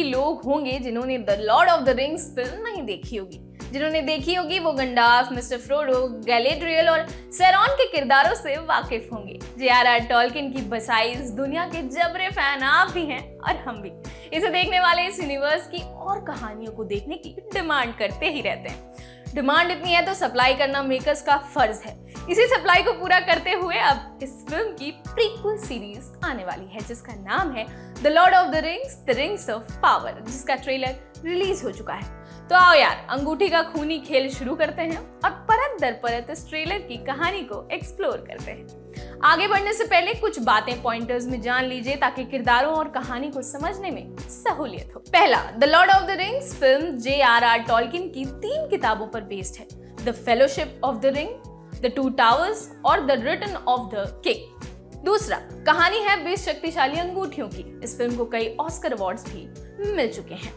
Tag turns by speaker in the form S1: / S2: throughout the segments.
S1: लोग होंगे जिन्होंने the Lord of the Rings film नहीं देखी होगी। जिन्होंने देखी होगी वो गंडाल्फ, मिस्टर फ्रोडो, गैलेड्रियल और सेरॉन के किरदारों से वाकिफ होंगे। J.R.R. टॉल्किन की बसाई इस दुनिया के जबरे फैन आप भी हैं और हम भी। इसे देखने वाले इस यूनिवर्स की और कहानियों को देखने की डिमांड करते ही रहते हैं। डिमांड इतनी है तो सप्लाई करना मेकर्स का फर्ज है। इसी सप्लाई को पूरा करते हुए अब इस फिल्म की प्रीक्वल सीरीज आने वाली है जिसका नाम है the Lord of the Rings of power, जिसका ट्रेलर रिलीज हो चुका है। तो आओ यार, अंगूठी का खूनी खेल शुरू करते हैं और परत दर परत इस ट्रेलर की कहानी को एक्सप्लोर करते हैं। आगे बढ़ने से पहले कुछ बातें पॉइंटर्स में जान लीजिए ताकि किरदारों और कहानी को समझने में सहूलियत हो। पहला, the Lord of the Rings film J.R.R. Tolkien की 3 किताबों पर बेस्ड है, the Fellowship of the Ring, the Two Towers और the Return of the King. दूसरा, कहानी है 20 शक्तिशाली अंगूठियों की। इस फिल्म को कई ऑस्कर अवार्ड्स भी मिल चुके हैं।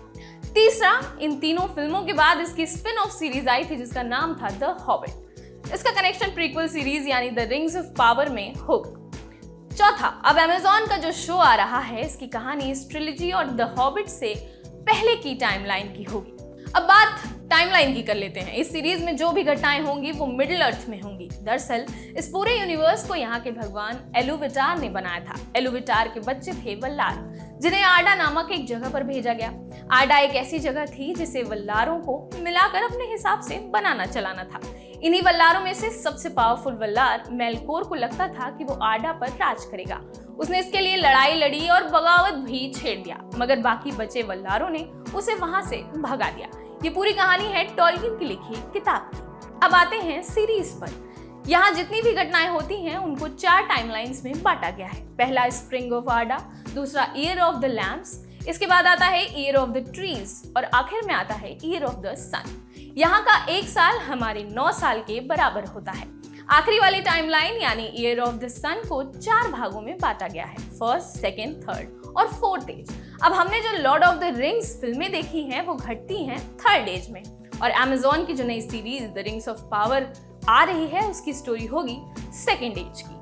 S1: तीसरा, इन तीनों फिल्मों के बाद इसकी स्पिन ऑफ सीरीज आई थी जिसका नाम था द हॉबिट। इसका कनेक्शन प्रीक्वल सीरीज यानी द रिंग्स ऑफ पावर में होगा। चौथा, अब अमेज़न का जो शो आ रहा है इसकी कहानी इस ट्रिलॉजी और द हॉबिट से पहले की टाइमलाइन की होगी। अब बात टाइमलाइन की कर लेते हैं। इस सीरीज में जो भी घटनाएं होंगी वो मिडिल अर्थ में होंगी। दरअसल इस पूरे यूनिवर्स को यहाँ के भगवान एलुविटार ने बनाया था। एलुविटार के बच्चे थे वल्लार, जिन्हें आर्डा नामक एक जगह पर भेजा गया। आर्डा एक ऐसी जगह थी जिसे वल्लारों को मिलाकर अपने हिसाब से बनाना चलाना था। इन्हीं वल्लारों में से सबसे पावरफुल वल्लार मेलकोर को लगता था कि वो आर्डा पर राज करेगा। उसने इसके लिए लड़ाई लड़ी और बगावत भी छेड़ दिया, मगर बाकी बचे वल्लारों ने उसे वहां से भगा दिया। ये पूरी कहानी है टॉल्किन की लिखी किताब की। अब आते हैं सीरीज पर। यहाँ जितनी भी घटनाएं होती हैं उनको 4 टाइमलाइंस में बांटा गया है। पहला स्प्रिंग ऑफ आर्डा, दूसरा ईयर ऑफ द लैम्प्स, इसके बाद आता है ईयर ऑफ द ट्रीज और आखिर में आता है ईयर ऑफ द सन। यहाँ का 1 साल हमारे 9 साल के बराबर होता है। आखिरी वाली टाइमलाइन यानी ईयर ऑफ द सन को 4 भागों में बांटा गया है, फर्स्ट, सेकेंड, थर्ड और फोर्थ एज। अब हमने जो लॉर्ड ऑफ द रिंग्स फिल्में देखी हैं वो घटती हैं थर्ड एज में, और अमेज़न की जो नई series the Rings of Power आ रही है उसकी स्टोरी होगी सेकेंड एज की।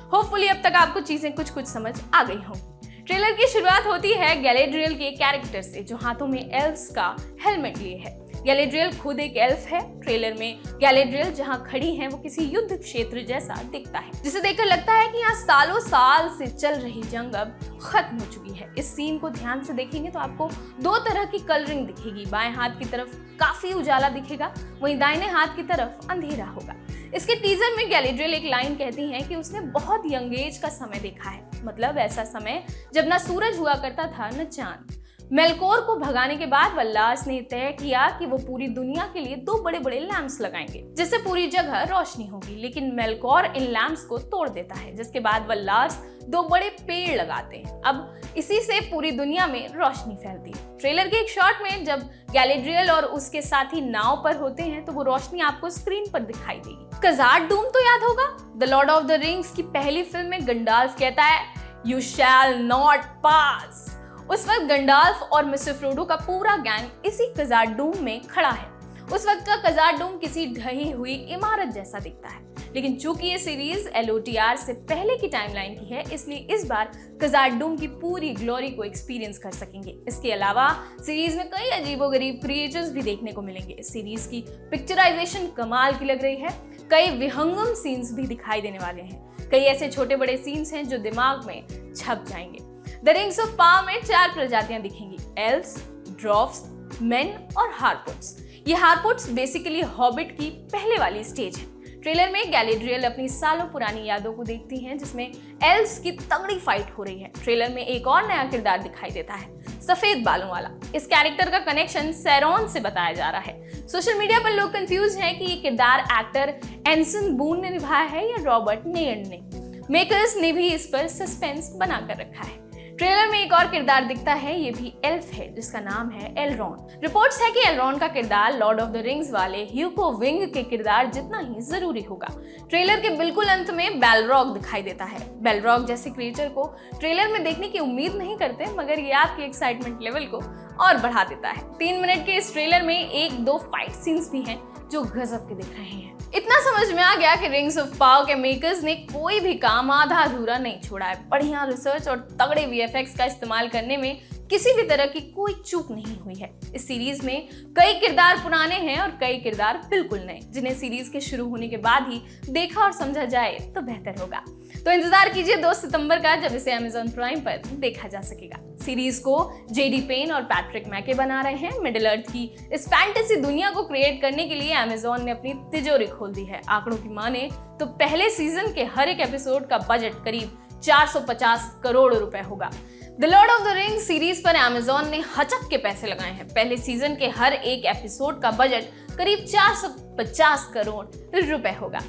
S1: होपफुली अब तक आपको चीजें कुछ समझ आ गई होंगी। ट्रेलर की शुरुआत होती है गैलेड्रियल के कैरेक्टर से जो हाथों में एल्व्स का हेलमेट लिए है। गैलेड्रियल खुद एक एल्फ है। ट्रेलर में गैलेड्रियल जहां खड़ी हैं वो किसी युद्ध क्षेत्र जैसा दिखता है, जिसे देखकर लगता है कि यहाँ सालों साल से चल रही जंग अब खत्म हो चुकी है। इस सीन को ध्यान से देखेंगे तो आपको 2 तरह की कलरिंग दिखेगी। बाएं हाथ की तरफ काफी उजाला दिखेगा, वहीं दाहिने हाथ की तरफ अंधेरा होगा। इसके टीजर में गैलेड्रियल एक लाइन कहती हैं कि उसने बहुत यंग एज का समय देखा है, मतलब ऐसा समय जब ना सूरज हुआ करता था न चांद। मेलकोर को भगाने के बाद वल्लार्स ने तय किया कि वो पूरी दुनिया के लिए 2 बड़े-बड़े लैंप्स लगाएंगे जिससे पूरी जगह रोशनी होगी, लेकिन मेलकोर इन लैंप्स को तोड़ देता है, जिसके बाद वल्लार्स 2 बड़े पेड़ लगाते हैं। अब इसी से पूरी दुनिया में रोशनी फैलती है। ट्रेलर के एक शॉट में जब गैलेड्रियल और उसके साथी नाव पर होते हैं तो वो रोशनी आपको स्क्रीन पर दिखाई देगी। खज़ार डूम तो याद होगा, the Lord of the rings की पहली फिल्म में गंडाल्फ कहता है यू शैल नॉट पास। उस वक्त गंडाल्फ और मिस्टर फ्रोडो का पूरा गैंग इसी खज़ार डूम में खड़ा है। उस वक्त का खज़ार डूम किसी ढही हुई इमारत जैसा दिखता है, लेकिन चूंकि ये सीरीज LOTR से पहले की टाइमलाइन की है इसलिए इस बार खज़ार डूम की पूरी ग्लोरी को एक्सपीरियंस कर सकेंगे। इसके अलावा सीरीज में कई अजीबोगरीब क्रिएचर्स भी देखने को मिलेंगे। इस सीरीज की पिक्चराइजेशन कमाल की लग रही है। कई विहंगम सीन्स भी दिखाई देने वाले हैं। कई ऐसे छोटे बड़े सीन्स हैं जो दिमाग में छप जाएंगे। द रिंग्स ऑफ पावर में 4 प्रजातियां दिखेंगी, एल्व्स, ड्वार्फ्स, मेन और हार्पुट्स। ये हार्पुट्स बेसिकली हॉबिट की पहले वाली स्टेज है। ट्रेलर में गैलेड्रियल अपनी सालों पुरानी यादों को देखती हैं जिसमें एल्व्स की तगड़ी फाइट हो रही है। ट्रेलर में एक और नया किरदार दिखाई देता है, सफेद बालों वाला। इस कैरेक्टर का कनेक्शन सेरॉन से बताया जा रहा है। सोशल मीडिया पर लोग कंफ्यूज हैं कि ये किरदार एक्टर एंसन बून ने निभाया है या रॉबर्ट नेयर्ड ने। मेकर्स ने भी इस पर सस्पेंस बनाकर रखा है। ट्रेलर में एक और किरदार दिखता है, ये भी एल्फ है जिसका नाम है एलरॉन। रिपोर्ट्स है कि एलरॉन का किरदार लॉर्ड ऑफ द रिंग्स वाले ह्यूगो विंग के किरदार जितना ही जरूरी होगा। ट्रेलर के बिल्कुल अंत में बैलरॉग दिखाई देता है। बैलरॉग जैसे क्रिएचर को ट्रेलर में देखने की उम्मीद नहीं करते, मगर ये आपके एक्साइटमेंट लेवल को और बढ़ा देता है। 3 मिनट के इस ट्रेलर में 1-2 फाइट सीन्स भी हैं जो गजब के दिख रहे हैं। इतना समझ में आ गया कि रिंग्स ऑफ पावर के मेकर्स ने कोई भी काम आधा अधूरा नहीं छोड़ा है। बढ़िया रिसर्च और तगड़े VFX का इस्तेमाल करने में किसी भी तरह की कोई चूक नहीं हुई है। इस सीरीज में कई किरदार पुराने हैं और कई किरदार बिल्कुल नए, जिन्हें सीरीज के शुरू होने के बाद ही देखा और समझा जाए तो बेहतर होगा। तो इंतजार कीजिए 2 सितंबर का, जब इसे Amazon प्राइम पर देखा जा सकेगा। सीरीज को जेडी पेन और पैट्रिक मैके बना रहे हैं। मिडिल अर्थ की इस फैंटेसी दुनिया को क्रिएट करने के लिए Amazon ने अपनी तिजोरी खोल दी है। आंकड़ों की माने तो पहले सीजन के हर एक एपिसोड का बजट करीब 450 करोड़ रुपए होगा। The Lord of the rings series पर Amazon ने हचक के पैसे लगाए हैं। पहले सीजन के हर एक एपिसोड का बजट करीब 450 करोड़ रुपए होगा।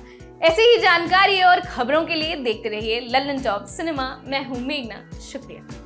S1: ऐसी ही जानकारी और खबरों के लिए देखते रहिए लल्लन टॉप सिनेमा। मैं हूं मेघना, शुक्रिया।